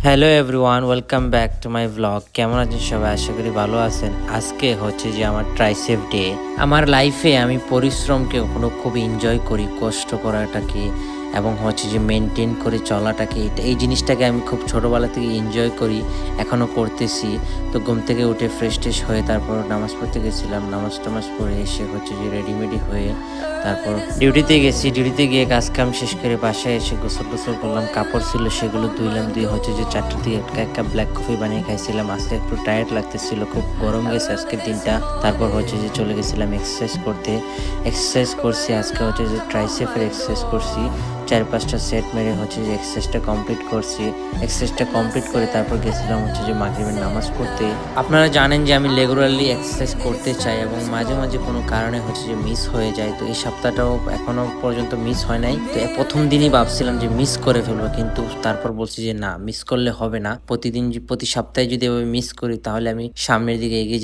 Hello everyone, welcome back to my blog. কেমন আছেন সবাই? আশা করি ভালো আছেন। আজকে হচ্ছে যে আমার ট্রাইসেপ ডে। আমার লাইফে আমি পরিশ্রমকে কখনো খুব এনজয় করি, কষ্ট করাটাকে এবং হচ্ছে যে মেনটেন করে চলাটাকে, এই জিনিসটাকে আমি খুব ছোটোবেলা থেকে এনজয় করি, এখনও করতেছি। তো ঘুম থেকে উঠে ফ্রেশ ট্রেশ হয়ে তারপর নামাজ পড়তে গেছিলাম। নামাজ টামাজ পড়ে এসে হচ্ছে যে রেডিমেডি হয়ে তারপর ডিউটিতে গেছি। ডিউটিতে গিয়ে কাজ কাম শেষ করে বাসায় এসে গোসল টোসল করলাম। কাপড় ছিল সেগুলো ধুইলাম। দিয়ে হচ্ছে যে 4টার দিকে এক কাপ ব্ল্যাক কফি বানিয়ে খাইছিলাম। আজকে একটু টায়ার্ড লাগতেছিল, খুব গরম গেছে আজকের দিনটা। তারপর হচ্ছে যে চলে গেছিলাম এক্সারসাইজ করতে। এক্সারসাইজ করছি আজকে, হচ্ছে যে ট্রাইসেপের এক্সারসাইজ করছি। 4-5টা সেট মেরে হচ্ছে যে এক্সারসাইজটা কমপ্লিট করছি। এক্সারসাইজটা কমপ্লিট করে তারপর গেছিলাম হচ্ছে যে মাগরিবের নামাজ পড়তে। আপনারা জানেন যে আমি রেগুলারলি এক্সারসাইজ করতে চাই এবং মাঝে মাঝে কোনো কারণে হচ্ছে যে মিস হয়ে যায়। তো এই সপ্তাহটাও এখনো পর্যন্ত মিস হয় নাই। তো প্রথম দিনই ভাবছিলাম যে মিস করে ফেলবো, কিন্তু তারপর বলছি যে না, মিস করলে হবে না। প্রতি সপ্তাহে যদি আমি মিস করি তাহলে আমি সামনের দিকে এগিয়ে যেতে